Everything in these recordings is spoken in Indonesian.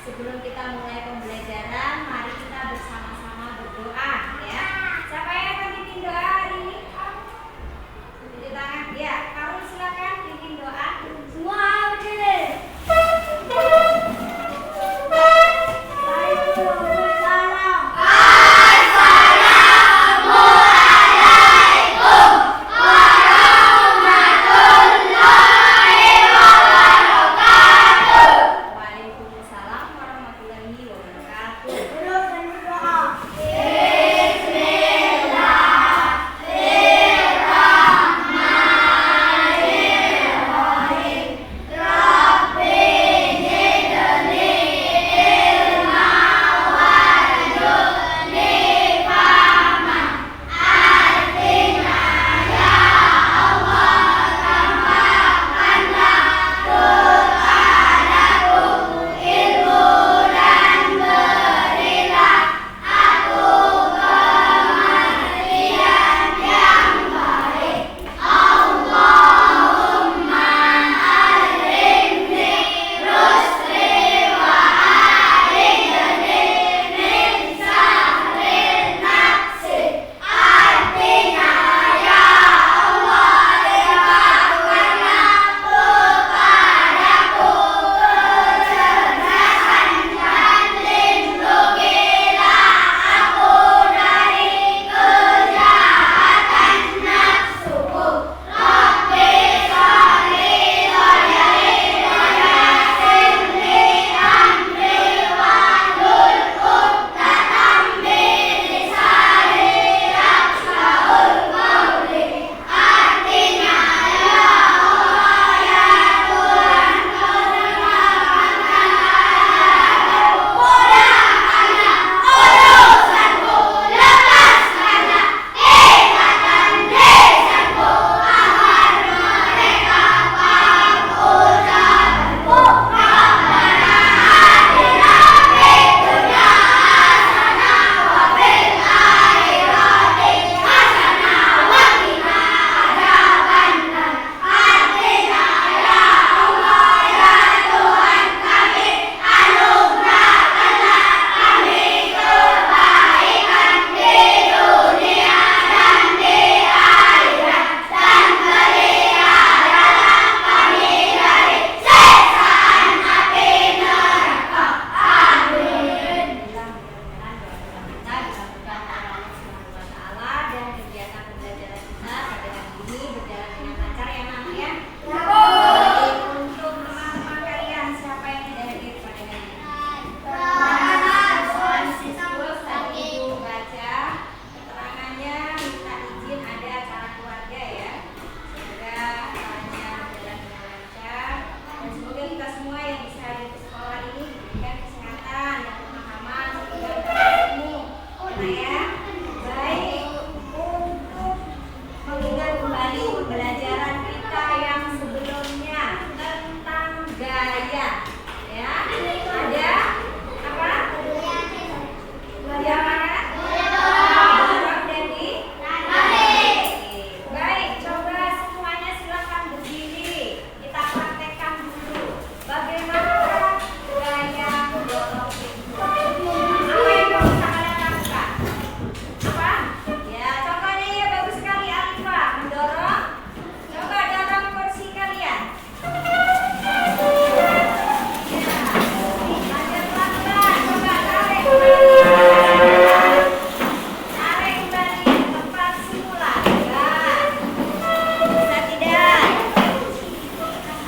Sebelum kita mulai pembelajaran, mari kita bersama-sama berdoa ya. Siapa yang akan pimpin doa hari ini? Tunjuk tangan. Ya, kamu silakan pimpin doa. Semua hadir.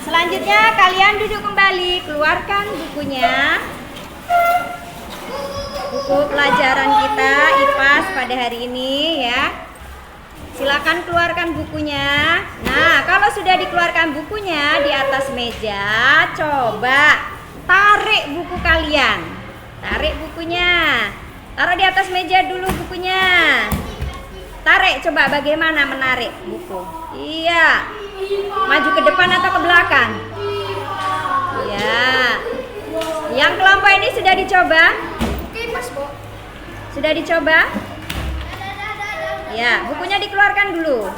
Selanjutnya kalian duduk kembali, keluarkan bukunya. Buku pelajaran kita IPAS pada hari ini ya. Silakan keluarkan bukunya. Nah, kalau sudah dikeluarkan bukunya di atas meja, coba tarik buku kalian. Tarik bukunya. Taruh di atas meja dulu bukunya. Tarik, coba bagaimana menarik buku. Iya. Maju ke depan atau ke belakang? Ya. Yang kelompok ini sudah dicoba? Sudah dicoba? Ya, bukunya dikeluarkan dulu.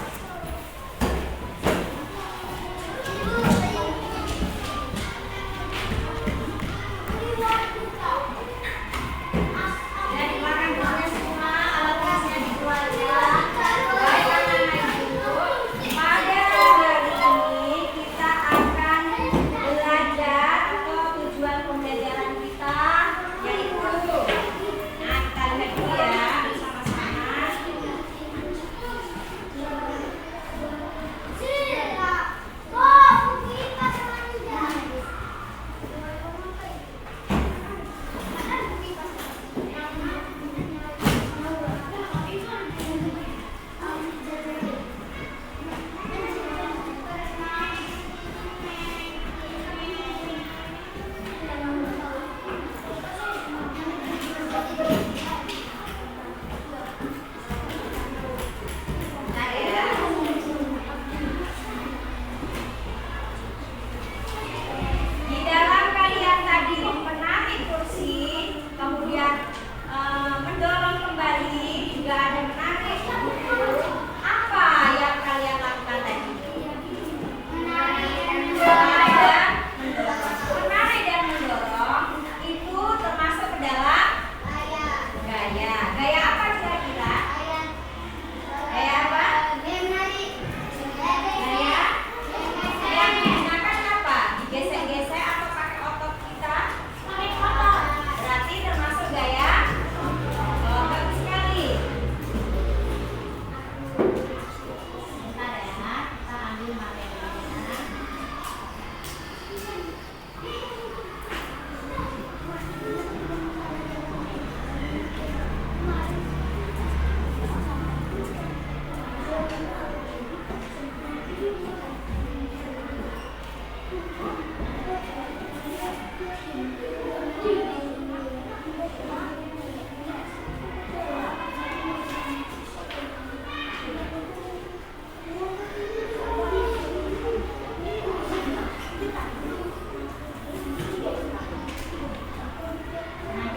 Nah,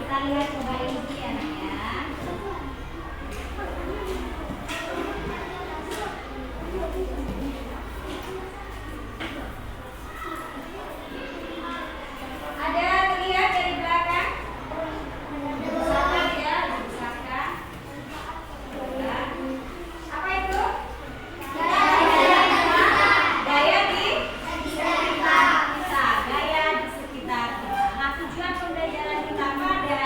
kita lihat coba ini ya, Nak ya. Ada terlihat dari belakang? Usahakan ya, usahakan. Apa itu? Gaya di sekitar kita. Gaya di sekitar kita. Nah, tujuan pembelajaran kita pada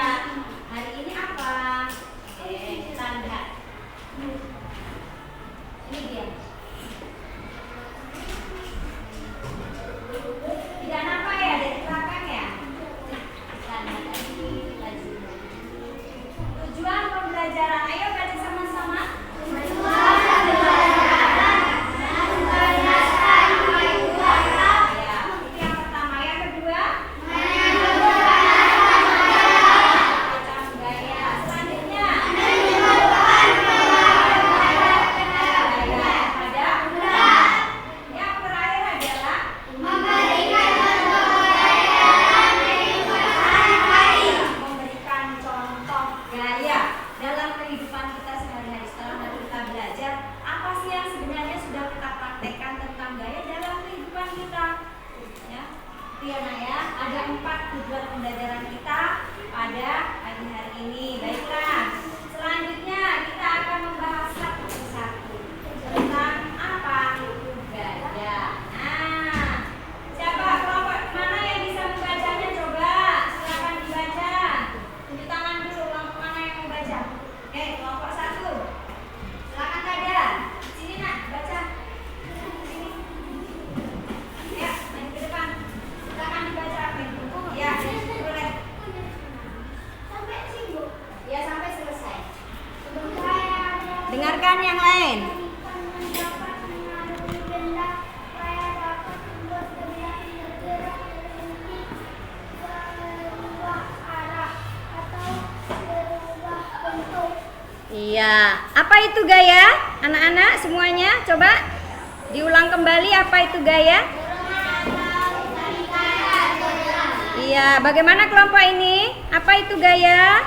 hari ini apa? Oke, kita lihat. Ini dia. Tidak nampak ya dari belakang ya? Kita lihat lagi, lagi. Tujuan pembelajaran, ayo baca sama-sama. Ya, itu yang pertama. Yang kedua, macam gaya. Selanjutnya, gaya pada. Yang terakhir adalah memberikan contoh gaya dalam kehidupan kita sehari-hari. Setelah nanti kita belajar apa sih yang sebenarnya sudah kita praktekkan tentang gaya dalam kehidupan kita, ya. Itu ya, Nak ya. Ada 4 tujuan pembelajaran kita pada pagi hari ini. Baiklah, selanjutnya kita akan membahas satu persatu tentang apa itu gaya. Nah, siapa kelompok mana yang bisa membacanya? Coba silakan dibaca. Tunjuk tangan dulu, kelompok mana yang mau baca. Oke, kelompok 1. Silakan saja. Sini Nak, baca. Sini. Ya, main ke depan. Silakan dibaca apa itu. Ya, boleh. Ya, sampai selesai. Dengarkan yang lain. Iya, apa itu gaya? Anak-anak semuanya coba diulang kembali, apa itu gaya? Iya, bagaimana kelompok ini? Apa itu gaya?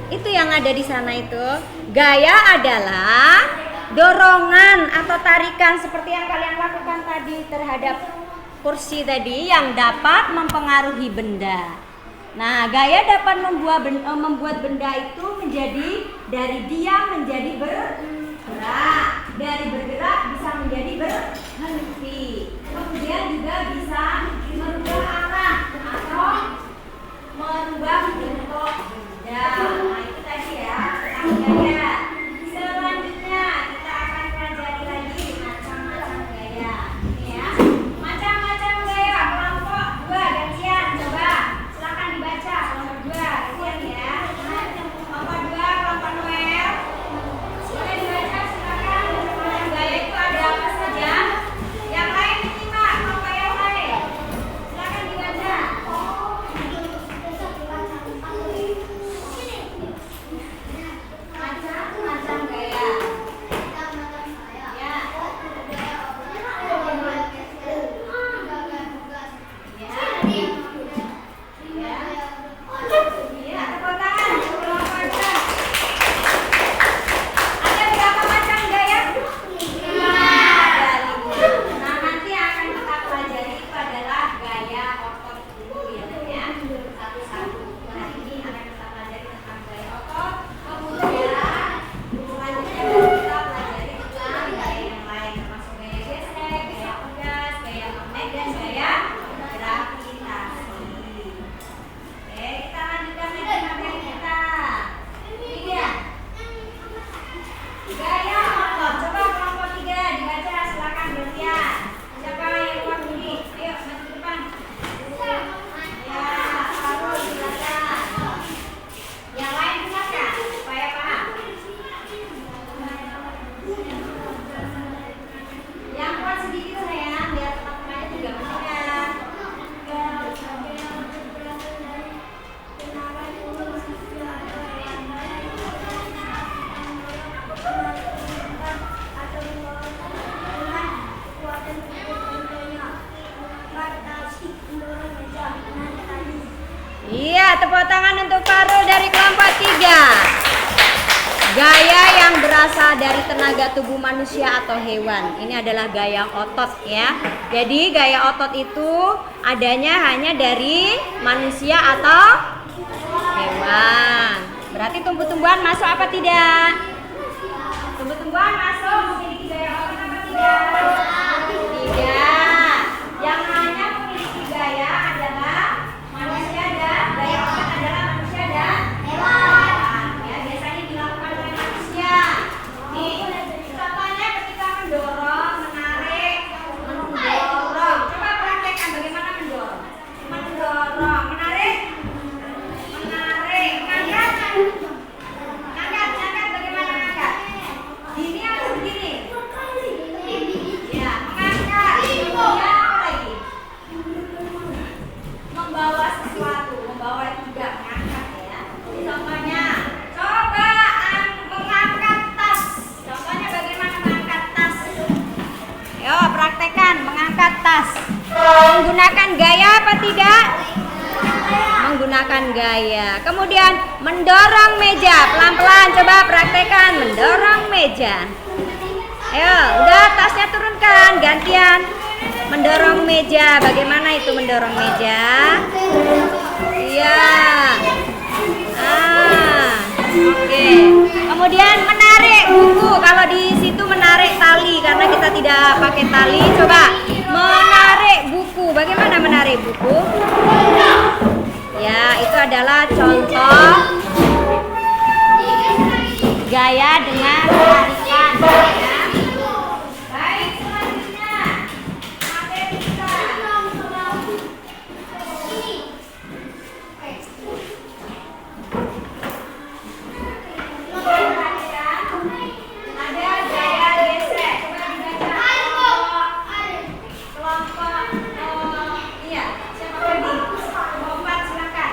Itu yang ada di sana itu. Gaya adalah dorongan atau tarikan seperti yang kalian lakukan tadi terhadap kursi tadi yang dapat mempengaruhi benda. Nah, gaya dapat membuat benda itu menjadi dari diam menjadi bergerak, dari bergerak bisa menjadi berhenti, kemudian juga bisa merubah arah atau merubah bentuk benda. Nah, itu tadi ya tentang gaya. Selanjutnya kita akan pelajari lagi macam-macam gaya. Ini ya, macam-macam gaya. Kelompok 2 gantian, coba silakan dibaca. Kelompok 2 gantian ya. Kelompok 2, kelompok Noel. Boleh dibaca silakan. Macam gaya itu ada apa saja? Yang lain diterima, kelompok yang lain. Silakan dibaca. tepuk tangan untuk Farul dari kelompok 3. Gaya yang berasal dari tenaga tubuh manusia atau hewan. Ini adalah gaya otot ya. Jadi gaya otot itu adanya hanya dari manusia atau hewan. Berarti tumbuh-tumbuhan masuk apa tidak? Tumbuh-tumbuhan masuk memiliki gaya otot apa tidak? Tidak. Yang hanya memiliki gaya adalah manusia dan gaya otot adalah manusia dan hewan. Ya, biasanya dilakukan oleh manusia. Nih, contohnya ketika mendorong, menarik, mendorong. Coba praktekkan bagaimana mendorong. Mendorong, menarik, ngangkat, ngangkat, bagaimana ngangkat? Gini atau begini? Ya, mengangkat. Ya, apa lagi? Membawa sesuatu, membawa juga mengangkat ya. Ini contohnya, coba mengangkat tas. Contohnya bagaimana mengangkat tas? Yo, praktekkan mengangkat tas. Menggunakan gaya apa tidak? Menggunakan gaya. Kemudian mendorong meja, pelan-pelan coba praktekkan mendorong meja. Ayo, udah tasnya turunkan, gantian. Mendorong meja, bagaimana itu mendorong meja? Iya. Oke. Kemudian menarik buku. Kalau di situ menarik tali karena kita tidak pakai tali. Coba menarik buku. Bagaimana menarik buku? Ya, itu adalah contoh gaya dengan tarikan. Ya. Baik, selanjutnya matematika. Ada gaya gesek. Coba dibaca. Kelompok. Iya, siapa lagi? Kelompok 4 silakan.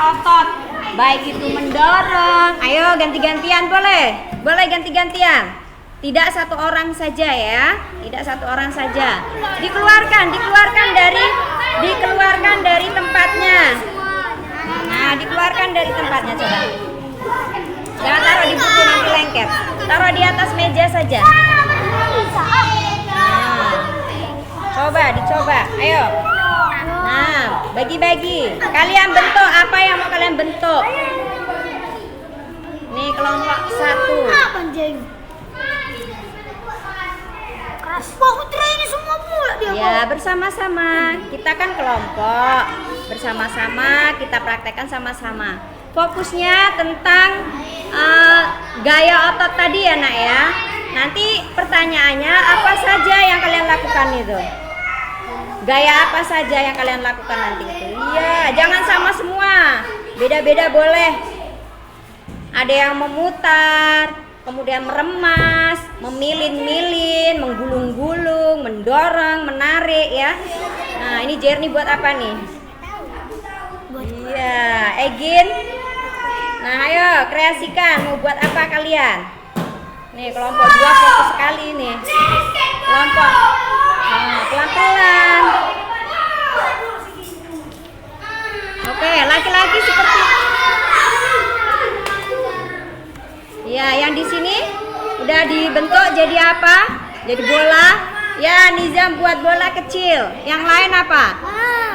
otot, baik itu mendorong. Ayo ganti-gantian boleh? Boleh ganti-gantian. Tidak satu orang saja ya, tidak satu orang saja. Dikeluarkan dari tempatnya. Nah, dikeluarkan dari tempatnya coba. Jangan taruh di buku nanti lengket. Taruh di atas meja saja. Nah, dicoba. Ayo. Nah, bagi-bagi. Kalian bentuk apa yang mau kalian bentuk? Nih kelompok 1. Ya, bersama-sama. Kita kan kelompok. Bersama-sama kita praktekkan sama-sama. Fokusnya tentang gaya otot tadi ya, Nak ya. Nanti pertanyaannya apa saja yang kalian lakukan itu? Gaya apa saja yang kalian lakukan nanti itu? Iya, jangan sama semua. Beda-beda boleh. Ada yang memutar, kemudian meremas, memilin-milin, menggulung-gulung, mendorong, menarik ya. Nah, ini Jerni buat apa nih? Iya, Egin. Nah, ayo kreasikan. Mau buat apa kalian? Nih, kelompok 2 fokus sekali nih. Kelompok. Nah, pelan-pelan. Oke, laki-laki seperti. Ya, yang di sini udah dibentuk jadi apa? Jadi bola. Ya, Nizam buat bola kecil. Yang lain apa?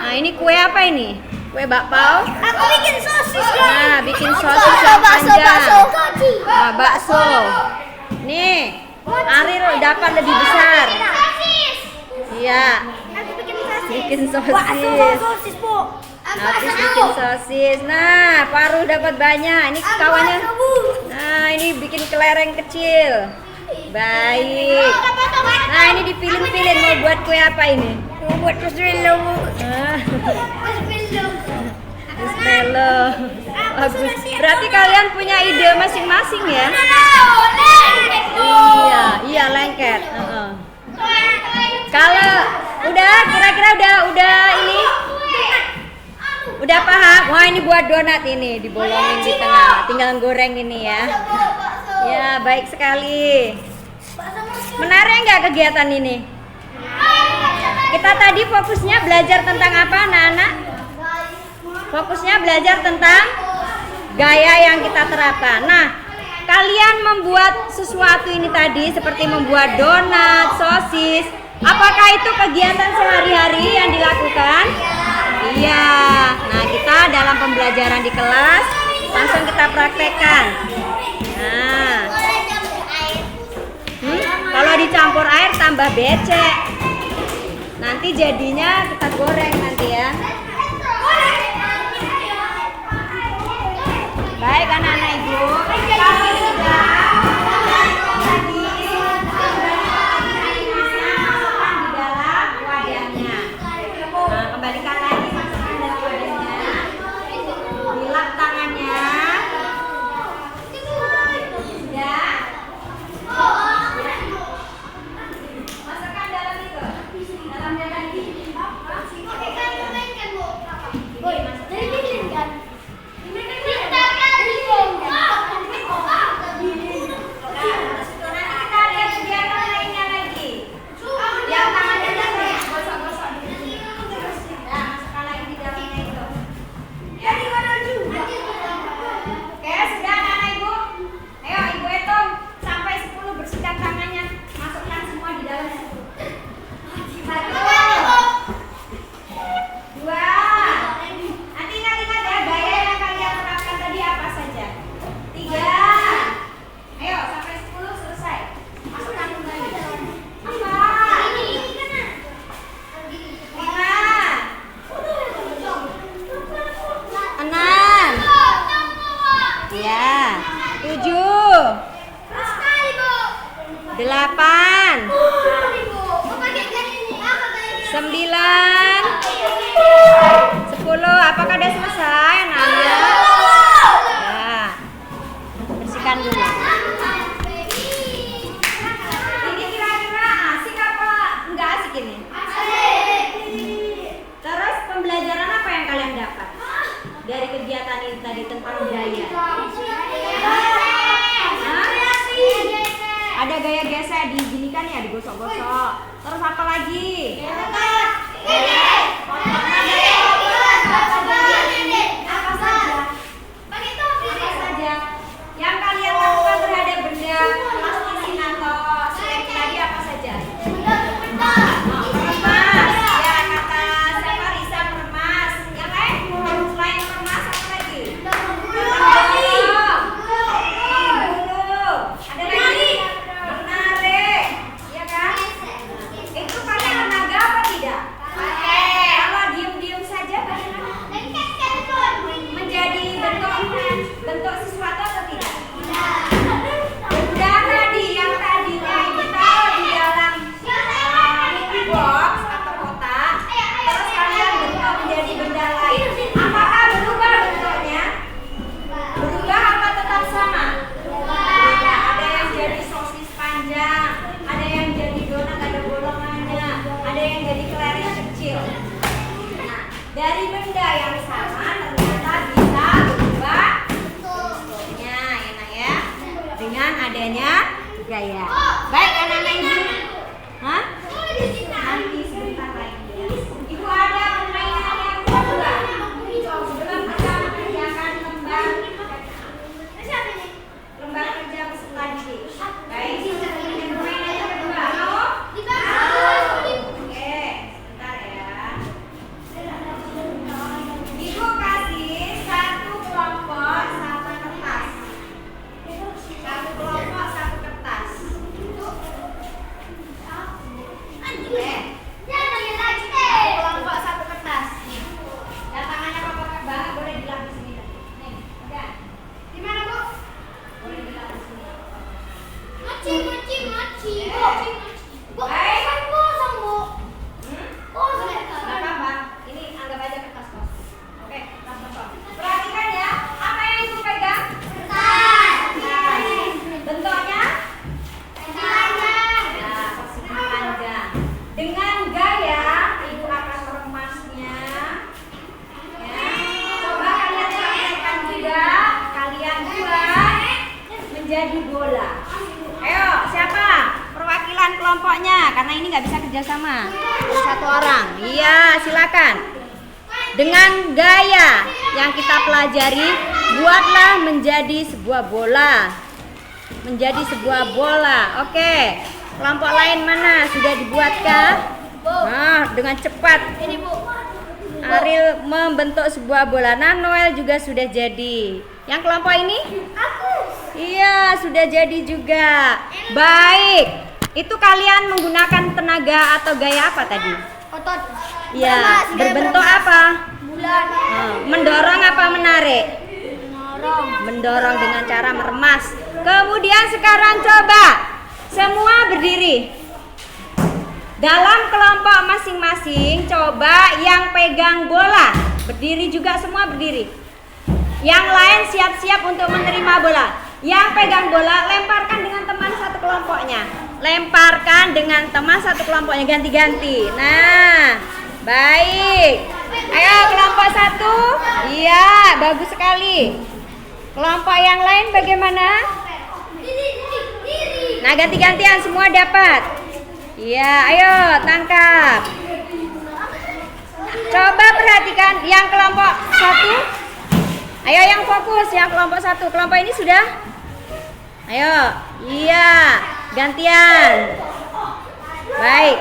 Nah, ini kue apa ini? Kue bakpao. Aku bikin sosis. Nah, bikin sosis yang panjang. Nah, bakso. Nih, Aril dapat lebih besar. Iya. Aku bikin sosis. Bikin sosis. Sosis, Bu. Habis bikin sosis. Nah, Paruh dapat banyak. Ini kawannya. Nah, ini bikin kelereng kecil. Baik. Nah, ini dipilih-pilih mau buat kue apa ini? Mau buat marshmallow, Bu. Marshmallow. Bagus. Berarti kalian punya ide masing-masing ya? Iya, lengket. Kalau udah kira-kira udah ini udah paham? Wah, ini buat donat ini dibolongin di tengah, tinggal goreng ini ya. Ya, baik sekali. Menarik nggak kegiatan ini? Kita tadi fokusnya belajar tentang apa, anak-anak? Fokusnya belajar tentang gaya yang kita terapkan. Nah, kalian membuat sesuatu ini tadi seperti membuat donat, sosis. Apakah itu kegiatan sehari-hari yang dilakukan? Iya. Nah, kita dalam pembelajaran di kelas langsung kita praktekkan. Nah, kalau dicampur air tambah becek. Nanti jadinya kita goreng nanti ya. Baik anak-anak Ibu. Kalau sudah kembalikan lagi masukkan dalam wadahnya, dilap tangannya, ya, masukkan dalam itu, dalam dalam ini. Apakah udah selesai, Nana? Ya, bersihkan dulu. Ini kira-kira asik apa enggak asik ini? Asik. Terus pembelajaran apa yang kalian dapat dari kegiatan Terus apa lagi? Apa saja yang kalian lakukan terhadap benda plastisin atau selek tadi apa saja? Meremas, ya kata siapa Risa meremas. Yang lain selain meremas apa lagi? Membunuh. Ada lagi? Menarik, ya kan? Itu pakai tenaga apa tidak? Pakai. Kalau diem-diem saja bagaimana? Menjadi bentuk sesuatu atau tidak? Benda tadi yang tadinya ibu taruh di dalam box atau kotak, terus kalian bentuk menjadi benda lain. Apakah berubah bentuknya? Berubah apa tetap sama? Ya, ada yang jadi sosis panjang, ada yang jadi donat ada bolongannya, ada yang jadi kelereng kecil. Nah, dari benda yang sama ternyata bisa berubah bentuknya, ya nak ya, dengan adanya gaya. Baik anak-anak ibu. Hah? Nanti sebentar lagi ya. Ibu ada permainan yang kedua. Sebelum kita mengerjakan lembar kerja peserta didik. Baik, permainan yang kedua. Mau? Oke, sebentar ya. Ibu kasih satu kelompok satu kertas. Satu kelompok satu kertas. Satu kelompok satu kertas. Dan tangannya papa banget boleh dilapis sini. Nih, udah. Gimana bu? Boleh dilapis sini. Baik. Nggak apa-apa. Ini anggap aja kertas kos. Oke, kertas kosong. Perhatikan ya, apa yang ibu pegang? Kertas. Bentuknya? Ya, persegi panjang. Dengan gaya ibu akan meremasnya. Ya. Coba kalian praktekkan juga. Kalian buat menjadi bola. Ayo, siapa? Perwakilan kelompoknya, karena ini nggak bisa kerjasama. Satu orang. Iya, silakan. Dengan gaya yang kita pelajari, buatlah menjadi sebuah bola. Menjadi sebuah bola. Oke. Kelompok lain mana? Sudah dibuatkah? Nah, dengan cepat. Ini bu. Ariel membentuk sebuah bola. Nah, Noel juga sudah jadi. Yang kelompok ini? Aku. Iya, sudah jadi juga. Baik. Itu kalian menggunakan tenaga atau gaya apa tadi? Otot. Iya, berbentuk apa? Bulan. Mendorong apa menarik? Menorong. Mendorong dengan cara meremas. Kemudian sekarang coba semua berdiri. Dalam kelompok masing-masing, coba yang pegang bola berdiri juga, semua berdiri. Yang lain siap-siap untuk menerima bola. Yang pegang bola lemparkan dengan teman satu kelompoknya. Lemparkan dengan teman satu kelompoknya, ganti-ganti. Nah, baik. Ayo kelompok satu. Iya, bagus sekali. Kelompok yang lain bagaimana? Nah, ganti-gantian semua dapat. Iya, ayo tangkap. Coba perhatikan yang kelompok satu. Ayo yang fokus, yang kelompok satu. Kelompok ini sudah? Ayo, iya, gantian. Baik.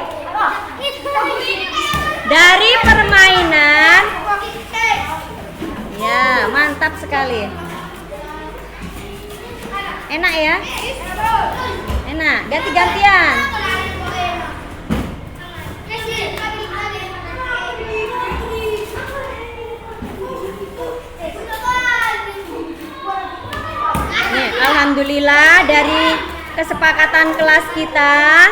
Dari permainan, ya mantap sekali. Enak ya? Enak, ganti-gantian. Nih, alhamdulillah dari kesepakatan kelas kita,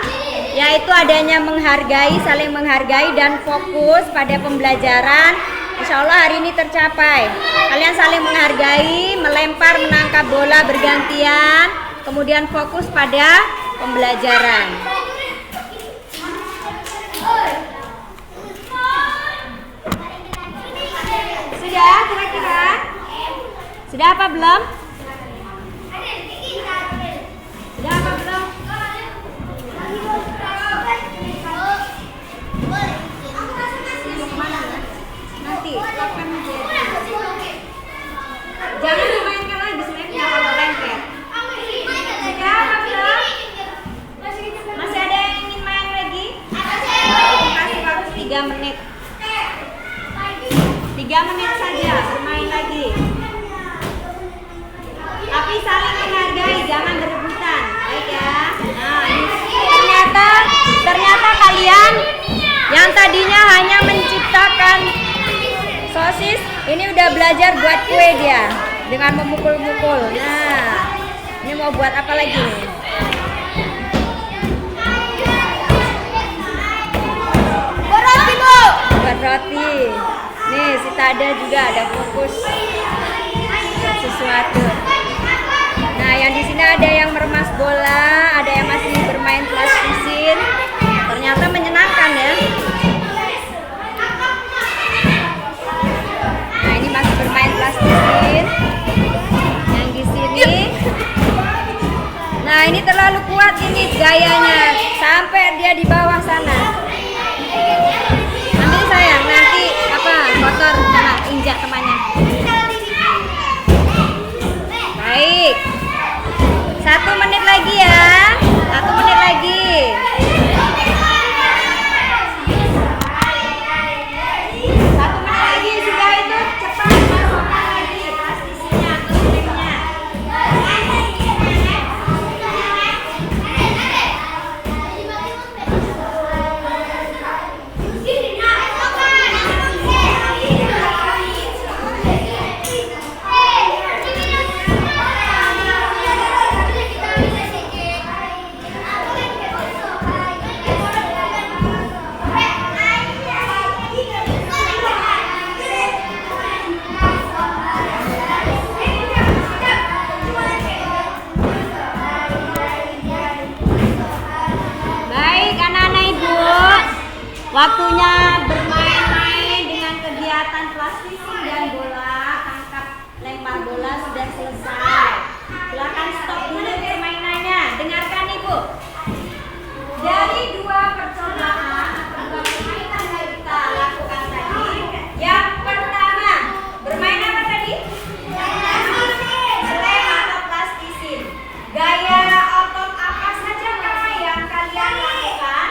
yaitu adanya menghargai, saling menghargai dan fokus pada pembelajaran. Insya Allah hari ini tercapai. Kalian saling menghargai, melempar, menangkap bola bergantian, kemudian fokus pada pembelajaran. Sudah kira-kira? Sudah apa belum? Sudah apa belum? akan menjadi. Jangan dimainkan lagi snapnya kalau lengket. Sudah apa belum? Masih ada yang ingin main lagi? Kasih waktu 3 menit. 3 menit saja bermain lagi. Tapi saling menghargai, jangan berebutan. Baik ya. Nah, ternyata kalian yang tadinya hanya menciptakan sosis, ini udah belajar buat kue dia dengan memukul-mukul. Nah, ini mau buat apa lagi nih? Buat roti. Nih, si Tada juga ada fokus sesuatu. Nah, yang di sini ada yang meremas bola, ada yang masih bermain plastisin. Ternyata menyenangkan ya. Nah, ini masih bermain plastisin. Yang di sini. Nah, ini terlalu kuat ini gayanya, sampai dia di bawah sana. Ambil sayang, nanti kotor sama injak temannya. Baik. 1 menit lagi ya. 1 menit lagi. 1 menit lagi sudah itu cepat masukkan lagi plastisnya atau lemnya. Waktunya bermain-main dengan kegiatan plastisin dan bola, tangkap lempar bola sudah selesai. Silakan stop dulu permainannya. Dengarkan Ibu. Dari 2 percobaan atau 2 permainan yang kita lakukan tadi, yang pertama bermain apa tadi? Lem atau plastisin. Gaya otot apa saja yang kalian lakukan?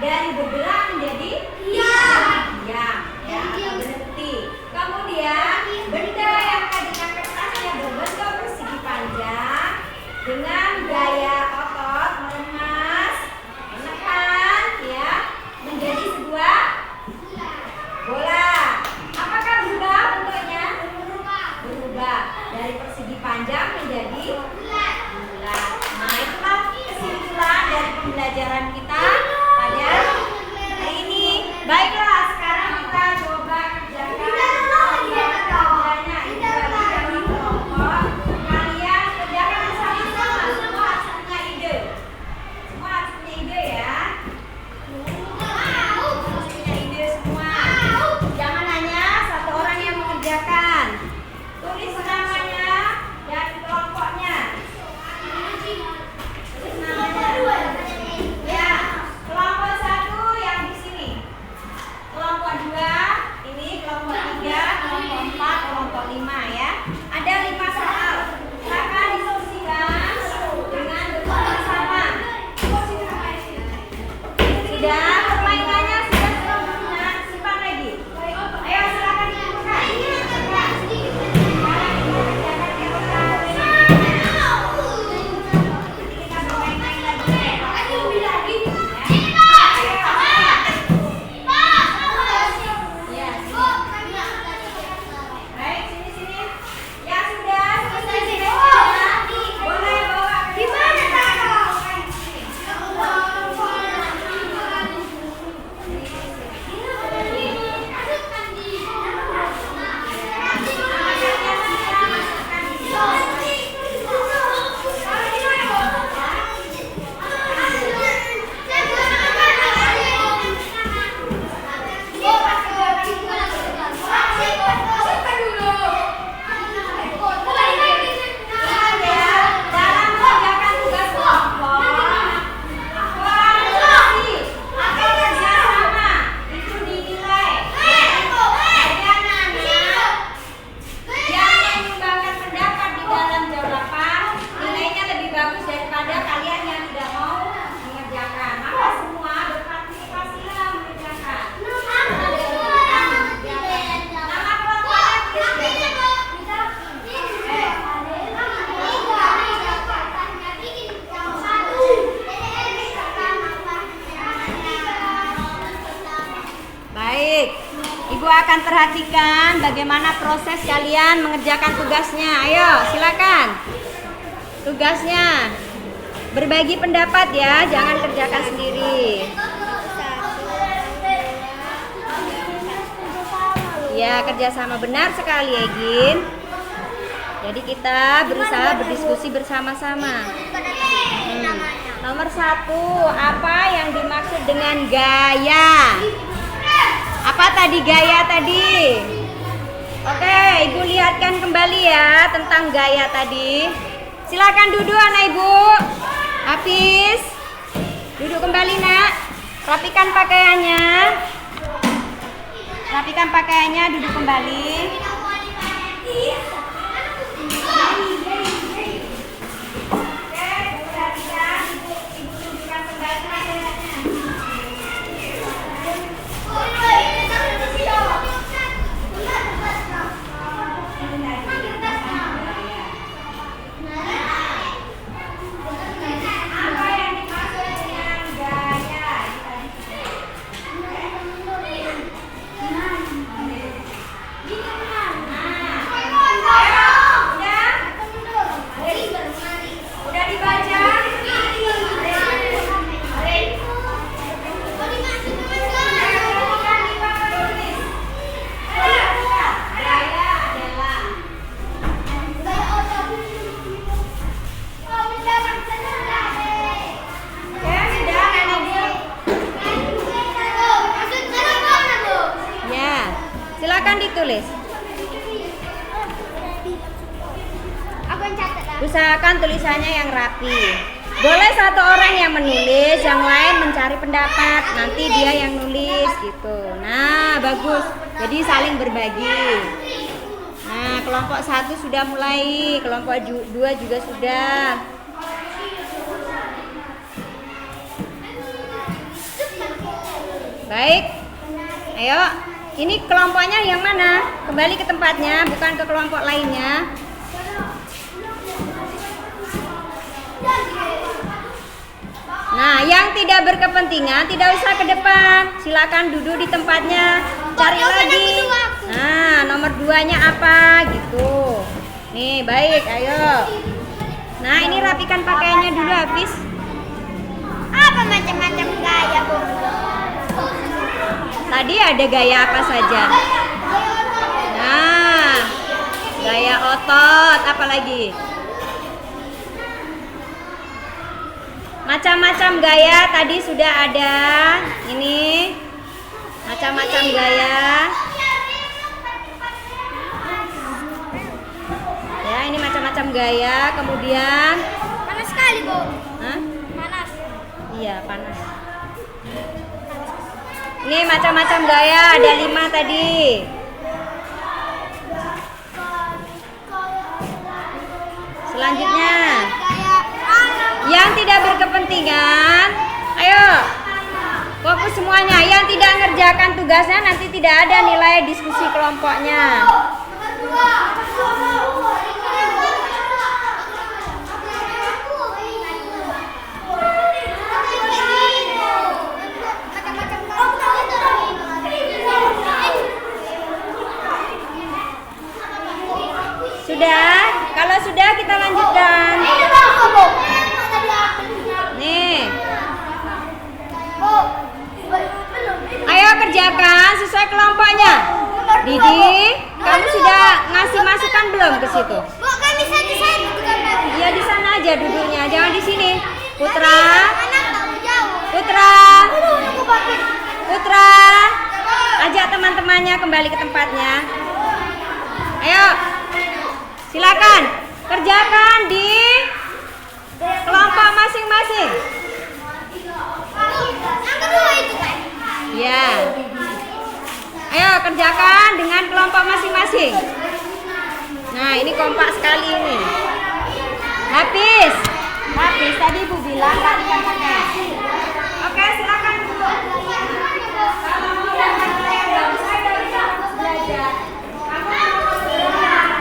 Dari bergerak menjadi diam, ya, atau berhenti. Kemudian benda yang tadinya kertasnya berbentuk persegi panjang dengan gaya otot meremas, menekan, ya, menjadi sebuah bola. Apakah berubah bentuknya? Berubah dari persegi panjang menjadi bulat. Nah, itulah kesimpulan dari pembelajaran kita pada hari ini. Baiklah, sekarang kita sudah, permainannya sudah selesai. Simpan lagi. Ayo silakan dibuka. Baik, sini. Ya sudah, selesai. Boleh bawa. Gimana dalam mengerjakan tugas kelompok, kolaborasi atau kerjasama itu dinilai. Ada anak-anak yang menyumbangkan pendapat di dalam jawaban, nilainya lebih bagus daripada kalian yang tidak mau mengerjakan. Maka semua berpartisipasilah mengerjakan. Nama kelompoknya baik, Ibu akan perhatikan bagaimana proses kalian mengerjakan tugasnya. Ayo, silakan. Tugasnya berbagi pendapat ya, jangan kerjakan sendiri. Ya, kerjasama benar sekali, Egin. Jadi kita berusaha berdiskusi bersama-sama. Nomor 1, apa yang dimaksud dengan gaya? Apa tadi gaya tadi? Oke, Ibu lihatkan kembali ya tentang gaya tadi. Silakan duduk anak Ibu. Hafiz, duduk kembali nak. Rapikan pakaiannya. Rapikan pakaiannya, duduk kembali. Silakan ditulis. Usahakan tulisannya yang rapi. Boleh satu orang yang menulis, yang lain mencari pendapat. Nanti dia yang nulis gitu. Nah, bagus. Jadi saling berbagi. Nah, kelompok 1 sudah mulai, kelompok 2 juga sudah. Baik. Ayo. Ini kelompoknya yang mana? Kembali ke tempatnya, bukan ke kelompok lainnya. Nah, yang tidak berkepentingan tidak usah ke depan. Silakan duduk di tempatnya. Cari lagi. Nah, nomor 2-nya apa gitu. Nih, baik, ayo. Nah, ini rapikan pakaiannya dulu, Hafiz. Apa macam-macam gaya, Bu? Tadi ada gaya apa saja? Nah, gaya otot, apa lagi? Macam-macam gaya tadi sudah ada. Ini macam-macam gaya. Ya, ini macam-macam gaya. Kemudian Panas sekali, Bu. Hah? Panas. Iya, panas. Ini macam-macam gaya, ada 5 tadi. Selanjutnya, yang tidak berkepentingan. Ayo. Fokus semuanya. Yang tidak ngerjakan tugasnya nanti tidak ada nilai diskusi kelompoknya. Sudah? Kalau sudah kita lanjutkan. Nih. Ayo kerjakan sesuai kelompoknya. Didi, kamu sudah ngasih masukan belum ke situ? Bu, kan bisa di sana gambar. Iya di sana aja duduknya, jangan di sini. Putra, Anak tahu jauh. Putra, Aku pakai. Putra, ajak teman-temannya kembali ke tempatnya. Ayo, silakan kerjakan di kelompok masing-masing. Yang kedua itu kan. Ya. Ayo kerjakan dengan kelompok masing-masing. Nah, ini kompak sekali ini. Habis. Habis tadi Ibu bilang nggak dikatakan. Oke, silakan dulu. Kalau mau dapat nilai yang bagus, saya nggak bisa belajar. Kamu harus belajar.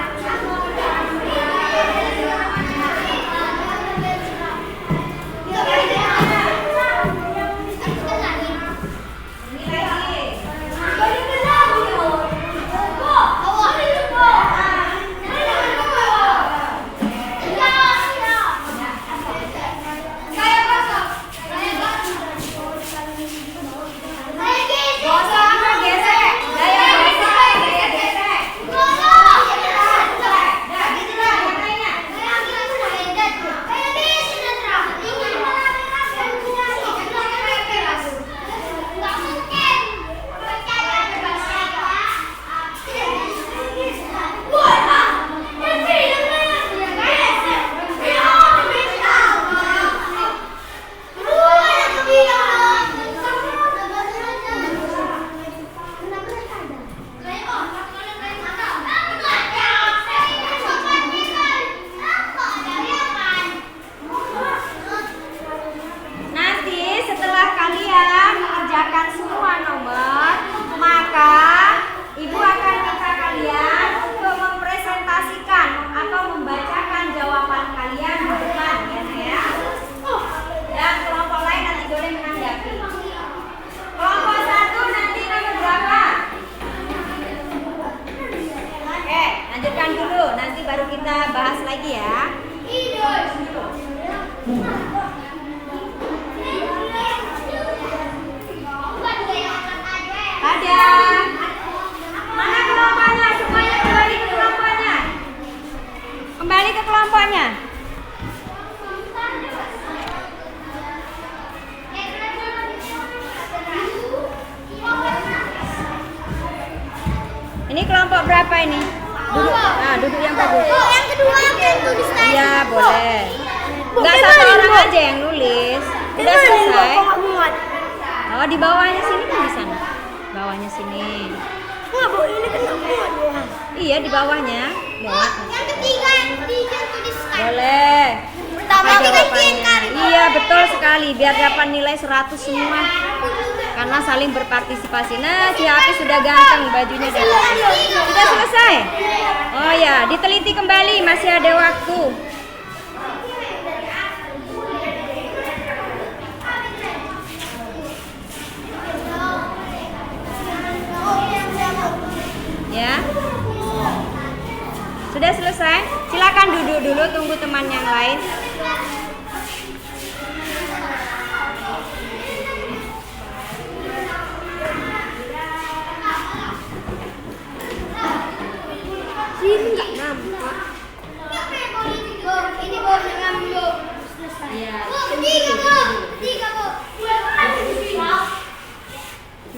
Baru kita bahas lagi ya. Ada. Mana kelompoknya? Semuanya kembali ke kelompoknya. Kembali ke kelompoknya. Ini kelompok berapa ini? Duduk, nah duduk yang bagus. Yang kedua yang tulis tadi. Iya boleh. Enggak satu orang aja yang nulis. Udah selesai. Oh di bawahnya sini kan di sana. Bawahnya sini. Wah, Bu, ini kan muat. Iya di bawahnya. Muat. Yang ketiga yang tulis tadi. Boleh. Pertama Apa kita jawabannya? Iya betul sekali. Biar dapat nilai 100 semua. Karena saling berpartisipasi. Nah, si Hafiz sudah ganteng bajunya sudah selesai. Oh ya, diteliti kembali, masih ada waktu. Ya. Sudah selesai? Silakan duduk dulu, tunggu teman yang lain. Ini enggak nampak. Ini Bu, dengan Bu. Iya. Bu, ketiga Bu. Ketiga Bu.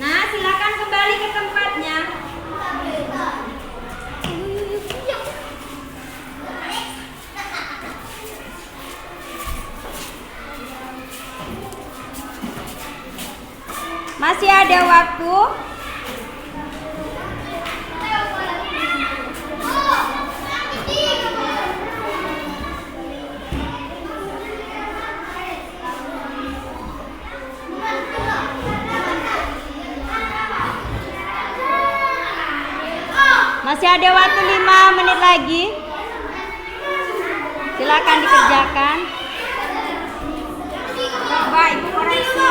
Nah, silakan kembali ke tempatnya. Masih ada waktu. Masih ada waktu 5 menit lagi. Silakan dikerjakan. Coba Ibu koreksi.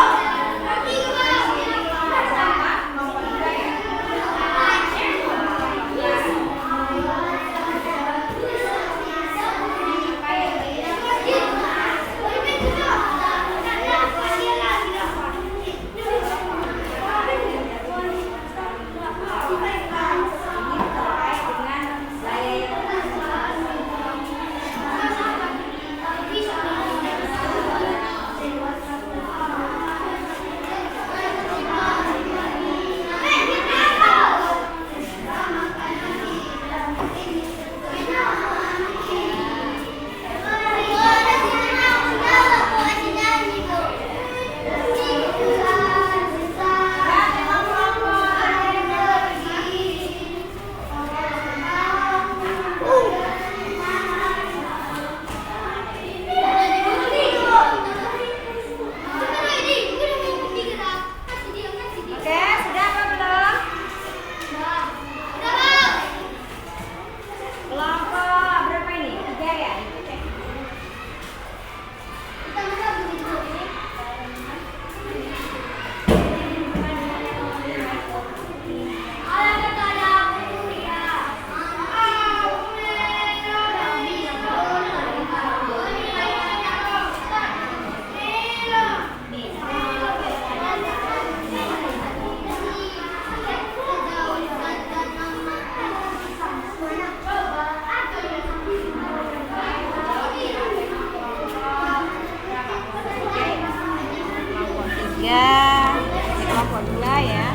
Kelompok 2 ya.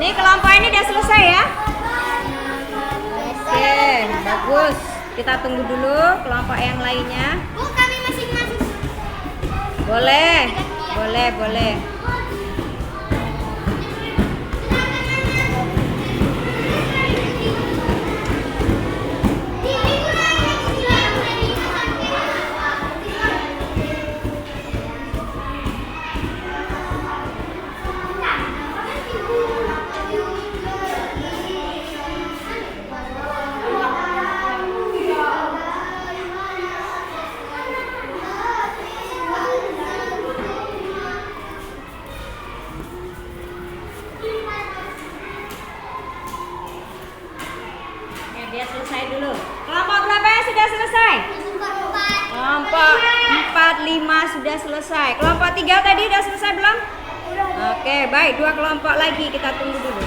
Nih kelompok ini udah selesai ya. Oke, bagus. Kita tunggu dulu kelompok yang lainnya. Bu, kami masing-masing. Boleh, boleh, boleh. Dia selesai dulu. Kelompok berapa yang sudah selesai? Kelompok 4, 5 sudah selesai. Kelompok 3 tadi sudah selesai belum? Oke, baik. 2 kelompok lagi kita tunggu dulu.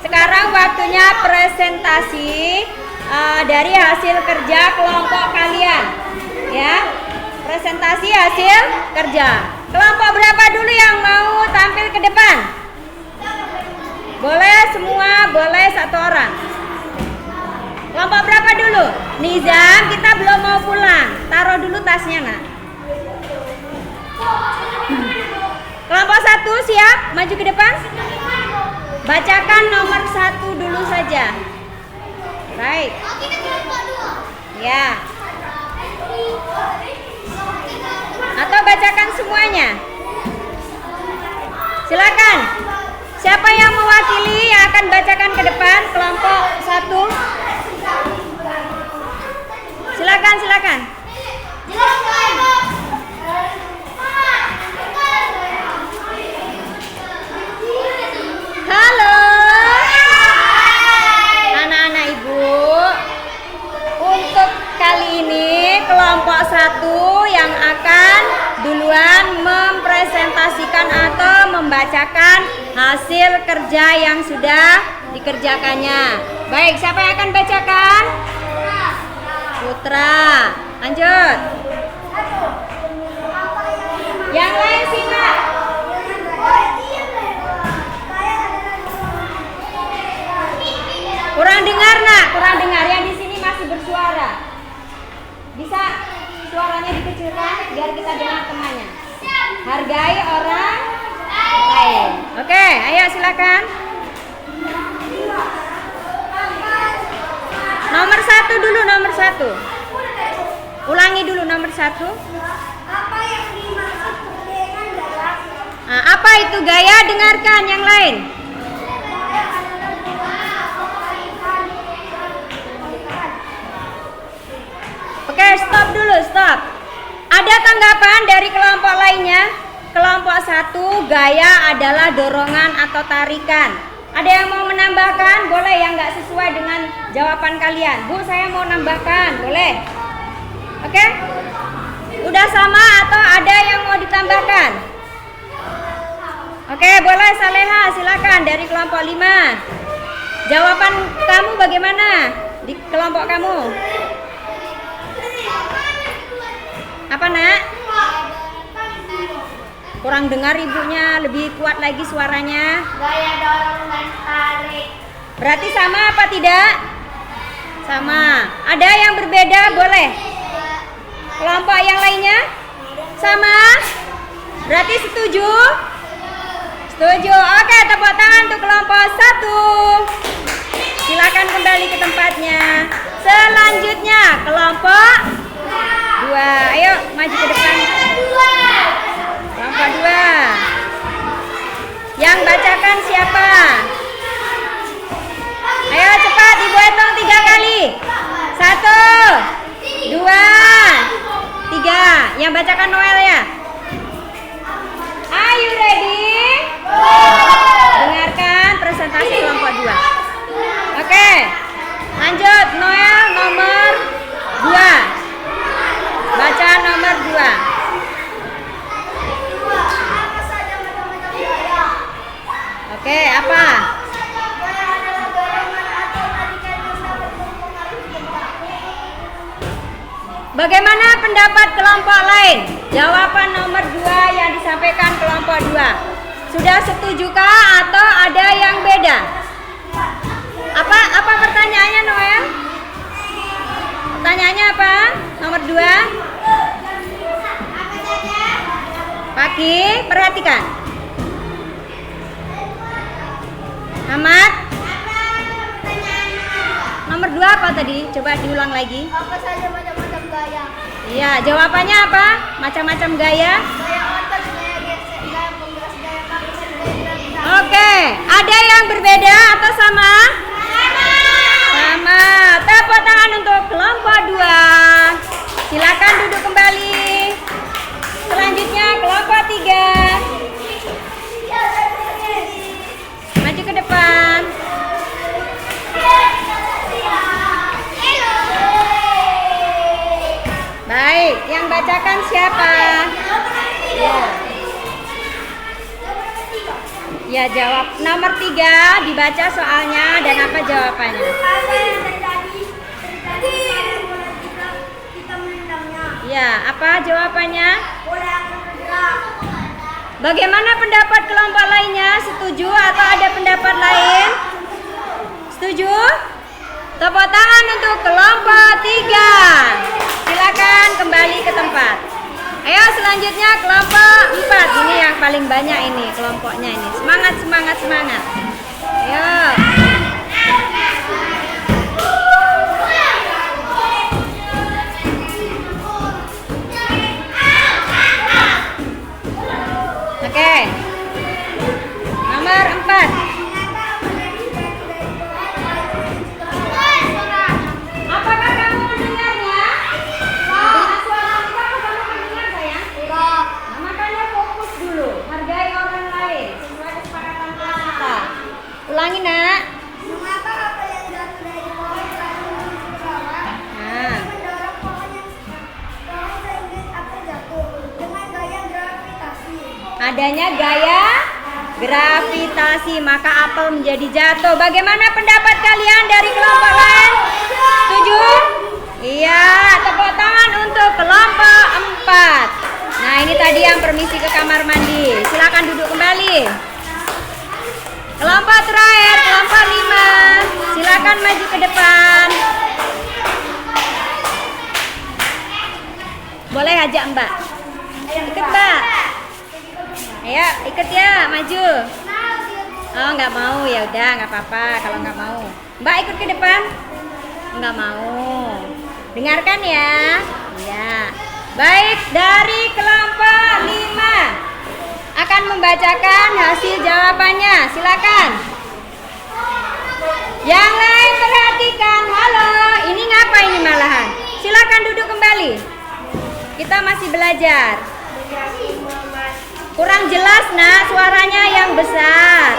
Sekarang waktunya presentasi dari hasil kerja kelompok kalian. Ya. Presentasi hasil kerja. Kelompok berapa dulu yang mau tampil ke depan? Boleh semua, boleh satu orang. Kelompok berapa dulu? Nizam, kita belum mau pulang. Taruh dulu tasnya, nak. Kelompok 1 siap? Maju ke depan. Bacakan nomor 1 dulu saja. Baik. Ya. Atau bacakan semuanya. Silakan. Siapa yang mewakili yang akan bacakan ke depan kelompok 1? Silakan, silakan. Halo. Anak-anak Ibu. Untuk kali ini kelompok 1 yang akan duluan mempresentasikan atau membacakan hasil kerja yang sudah dikerjakannya. Baik, siapa yang akan bacakan? Putra. Lanjut. Yang lain simak. Kurang dengar, nak, kurang dengar. Yang di sini masih bersuara. Bisa suaranya dikecilkan biar kita dengar temannya. Hargai orang lain. Oke, ayo silakan. Nomor 1 dulu, nomor 1. Ulangi dulu nomor 1. Apa yang dimaksud dengan gaya? Nah, apa itu gaya? Dengarkan yang lain. Oke, stop dulu, stop. Ada tanggapan dari kelompok lainnya? Kelompok 1, gaya adalah dorongan atau tarikan. Ada yang mau menambahkan? Boleh, yang nggak sesuai dengan jawaban kalian. Bu, saya mau nambahkan, boleh? Oke? Udah sama atau ada yang mau ditambahkan? Oke, boleh Saleha, silakan dari kelompok 5. Jawaban kamu bagaimana di kelompok kamu? Apa, nak? Kurang dengar ibunya, lebih kuat lagi suaranya. Gaya dorong dan tarik. Berarti sama apa tidak? Sama. Ada yang berbeda, boleh? Kelompok yang lainnya? Sama? Berarti setuju? Setuju. Oke, tepuk tangan untuk kelompok 1. Silakan kembali ke tempatnya. Selanjutnya kelompok 2. Ayo maju ke depan. Kelompok 2. Yang bacakan siapa? Ayo cepat, Ibu hitung 3 kali. 1, 2, 3. Yang bacakan Noel ya. Are you ready? Dengarkan presentasi kelompok 2. Oke. Lanjut, Noel nomor 2. Baca nomor 2. Oke, apa? Bagaimana pendapat kelompok lain? Jawaban nomor 2 yang disampaikan kelompok 2. Sudah setujukah atau ada yang beda? Apa pertanyaannya, Noel? Pertanyaannya apa? Nomor 2. Pagi, perhatikan. Ahmad. Nomor 2 apa tadi? Coba diulang lagi. Apa saja macam-macam gaya? Iya, jawabannya apa? Macam-macam gaya. Gaya otot, gaya gesek, gaya penggerak, gaya kaki, gaya gerak. Oke, ada yang berbeda atau sama? Sama. Tepuk tangan untuk kelompok 2. Silakan duduk kembali. Selanjutnya kelompok 3. Maju ke depan. Baik, yang bacakan siapa? Ya. Ya, jawab nomor 3, dibaca soalnya dan apa jawabannya. Apa yang terjadi pada bola kita menendangnya? Ya, apa jawabannya? Bola akan bergerak. Bagaimana pendapat kelompok lainnya? Setuju atau ada pendapat lain? Setuju? Tepuk tangan untuk kelompok 3. Silakan kembali ke tempat. Ayo selanjutnya kelompok 4. Ini yang paling banyak ini kelompoknya ini. Semangat, semangat, semangat. Ayo. Oke. Nomor 4. Apakah kamu mendengarnya? Dengan suara kita kamu mendengar sayang? Tidak. Nah, makanya fokus dulu. Hargai orang lain sesuai kesepakatan kelas kita. Ulangi nak. Mengapa apa yang jatuh dari pohon selalu menuju ke bawah? Nah. Mendorong pohon sehingga apel jatuh dengan gaya gravitasi. Adanya gaya gravitasi maka apel menjadi jatuh. Bagaimana pendapat kalian dari kelompok lain? Setuju? Iya, tepuk tangan untuk kelompok 4. Nah, ini tadi yang permisi ke kamar mandi. Silakan duduk kembali. Kelompok terakhir, kelompok 5. Silakan maju ke depan. Boleh ajak Mbak. Ikut Mbak. Ayo, ikut ya, maju. Oh, nggak mau, ya udah, nggak apa-apa kalau nggak mau. Mbak ikut ke depan. Nggak mau. Dengarkan ya. Ya. Baik, dari kelompok 5 akan membacakan hasil jawabannya. Silakan. Yang lain perhatikan. Halo, ini ngapa ini malahan? Silakan duduk kembali. Kita masih belajar. Kurang jelas nak suaranya yang besar.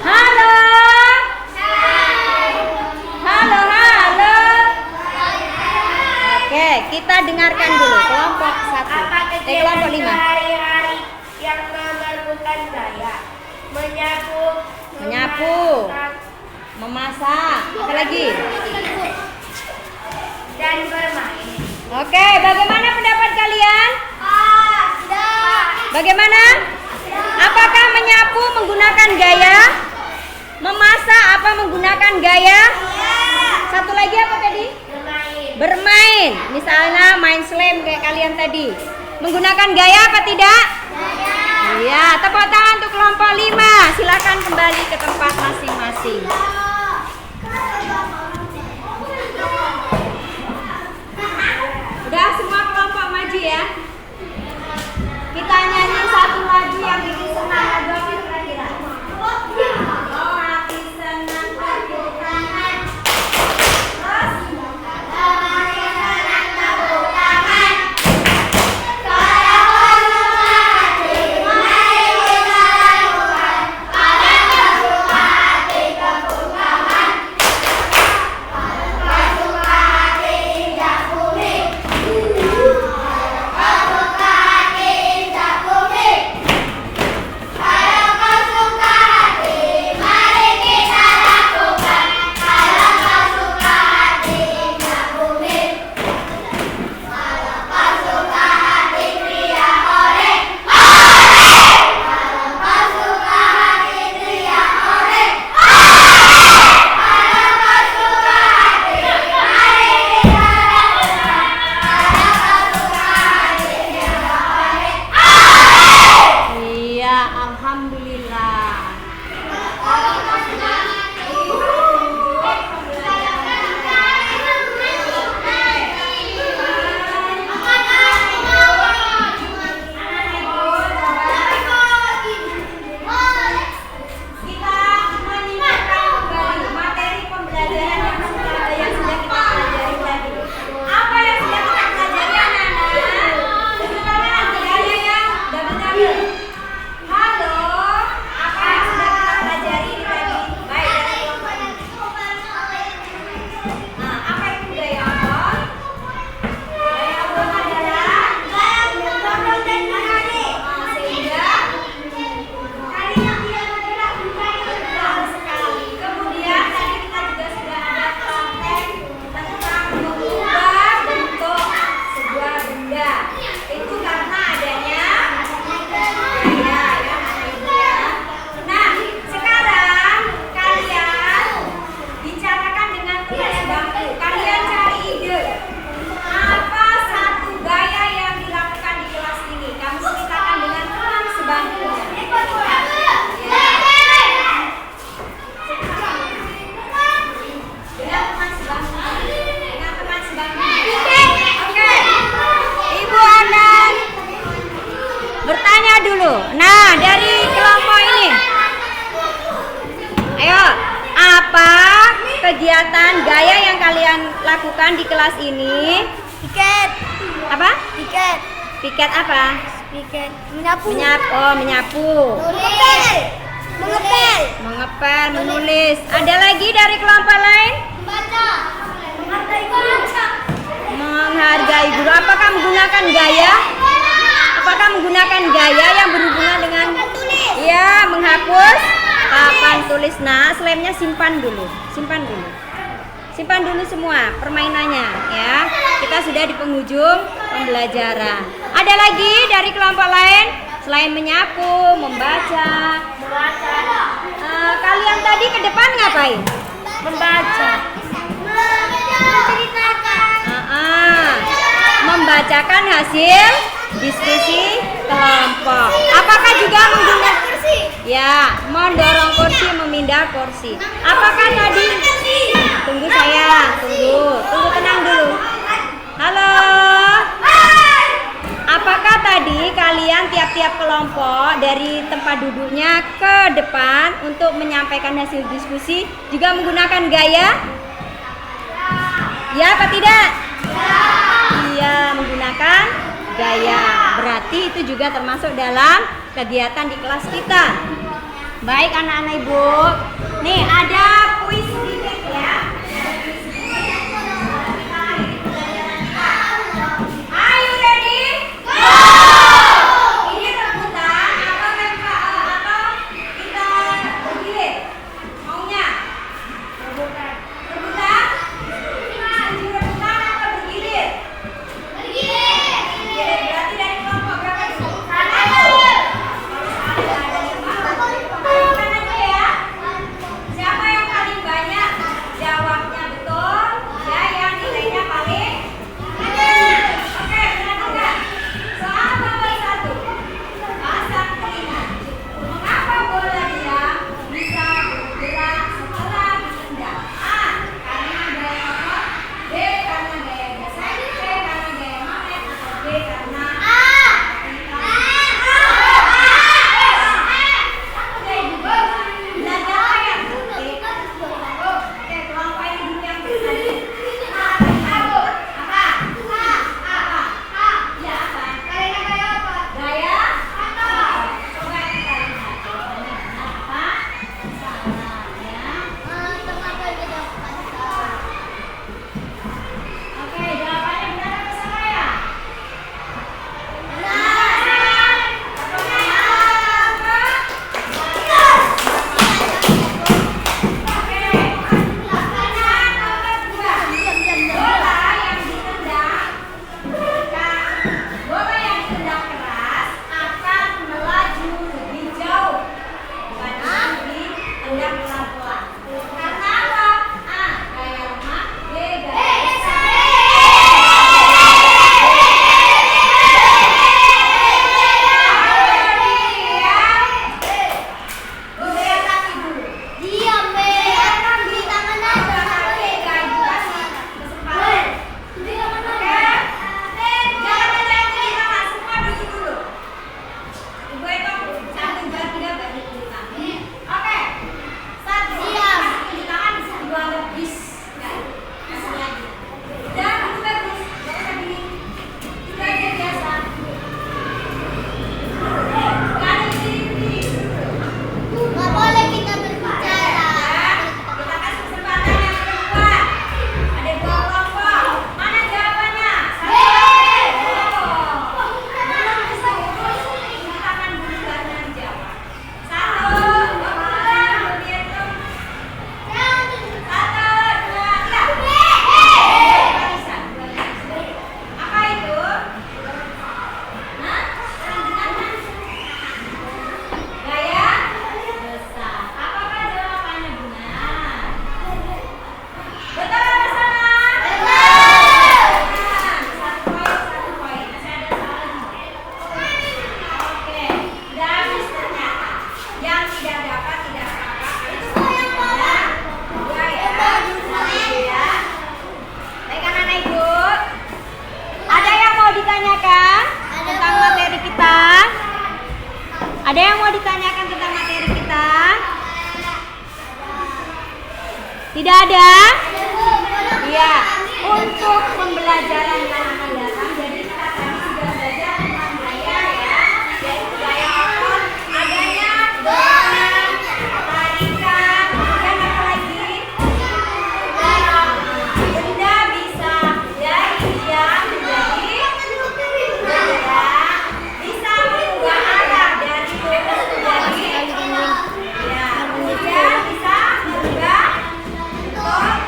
Halo. Halo, halo. Oke, kita dengarkan dulu kelompok 1. Kelompok 5. Hari-hari yang memerlukan gaya menyapu, Menyapu. Memasak. Apa lagi? dan bermain. Oke, bagaimana pendapat kalian? Bagaimana? Apakah menyapu menggunakan gaya? Memasak apa menggunakan gaya? Satu lagi apa tadi? Bermain. Misalnya main slam kayak kalian tadi. Menggunakan gaya apa tidak? Iya, tepuk tangan untuk kelompok 5. Silakan kembali ke tempat masing-masing. Udah semua kelompok maju ya. Kita nyanyi satu lagu yang bikin senang. Lagu apa kira-kira? Oh, hati senang tepuk tangan. Terus? kegiatan gaya yang kalian lakukan di kelas ini? Piket. Apa? Piket. Piket apa? Piket. Menyapu. Menyapu. Mengepel. Mengepel. Mengepel, menulis. Ada lagi dari kelompok lain? Membaca. Membaca. Menghargai guru. Apakah menggunakan gaya? Apakah menggunakan gaya yang berhubungan dengan ya menghapus papan tulis? Nah, slemnya simpan dulu. Simpan dulu. Simpan dulu semua permainannya ya. Kita sudah di penghujung pembelajaran. Ada lagi dari kelompok lain selain menyapu, membaca? Kalian tadi ke depan ngapain? Membaca. Menceritakan. Membacakan hasil diskusi kelompok. Apakah juga menggunakan ya, mendorong kursi, memindah kursi. Apakah tadi? Tunggu sayang, tunggu tenang dulu. Halo. Apakah tadi kalian tiap-tiap kelompok dari tempat duduknya ke depan untuk menyampaikan hasil diskusi juga menggunakan gaya? Ya apa tidak? Iya, menggunakan gaya. Berarti itu juga termasuk dalam kegiatan di kelas kita. Baik anak-anak ibu. Nih ada kuis sedikit ya. Are you ready? Go! Ini rebutan atau kita bergilir? Maunya? Rebutan. Rebutan? Rebutan atau bergilir? Bergilir. Berarti dari kelompok berapa itu? Siapa yang Tidak ada? Iya. Untuk pembelajaran yang akan datang, jadi kita tadi sudah belajar tentang gaya ya, yaitu gaya otot, adanya dorongan, tarikan, kemudian apa lagi? Benda bisa dari diam menjadi bergerak, bisa mengubah arah dari lurus menjadi ya, kemudian bisa merubah bentuk.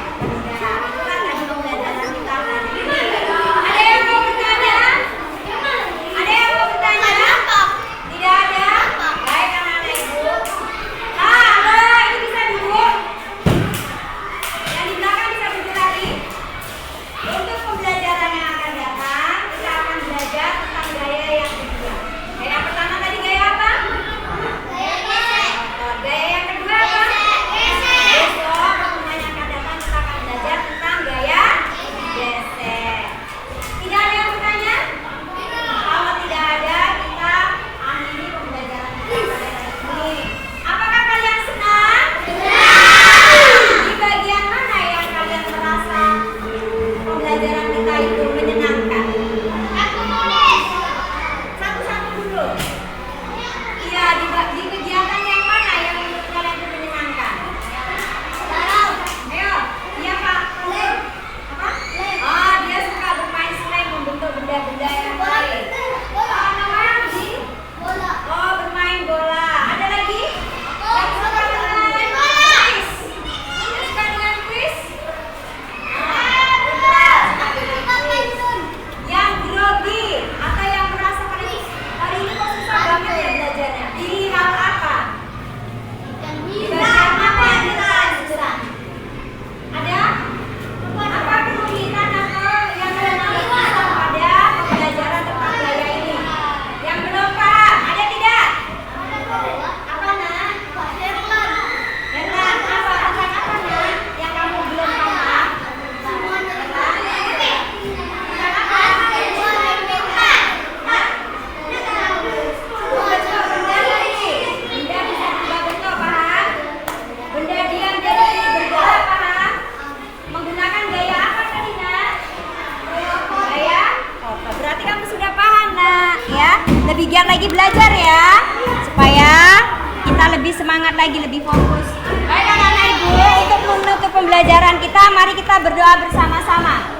Ada yang mau bertanya? Ada yang mau bertanya? Tidak ada? Baik anak-anak ibu. Halo, ini bisa duduk. Yang di belakang bisa duduk lagi. Untuk pembelajaran yang akan datang, kita akan belajar tentang gaya yang kedua. Gaya yang pertama tadi gaya apa? Gaya yang kedua apa? Besok pertemuan yang akan datang kita akan belajar tentang gaya gesek. Tidak ada yang bertanya? Kalau tidak ada, kita akhiri pembelajaran kita pada hari ini. Apakah kalian senang? Di bagian mana yang kalian merasa pembelajaran kita itu menyenangkan? Satu-satu dulu. Iya, di kegiatan yang mana yang menurut kalian itu menyenangkan? Ayo, iya Pak. Apa? Oh, dia suka bermain slang, membentuk benda-benda yang lain. Namanya di? Oh, bermain bola. Ada lagi? Yang suka dengan quiz? Yang suka dengan quiz? Yang grogi atau yang merasa hari ini kok susah banget ya belajarnya? Di hal apa? Di bagian apa yang kita susah? Ada? Apa kesulitan atau yang kalian anggap susah pada pembelajaran tentang gaya ini? Yang belum paham, ada tidak? Apa nak? Herlan, apa? Tentang apa nak? Yang kamu belum paham? Tentang apa? Betul, benda tadi. Benda bisa berubah bentuk, paham? Benda diam jadi bergerak, paham? Menggunakan gaya apa tadi nak? Gaya otot. Berarti kamu sudah paham nak, ya? Lebih giat lagi belajar ya, supaya kita lebih semangat lagi, lebih fokus. Baik anak-anak ibu, untuk menutup pembelajaran kita, mari kita berdoa bersama-sama.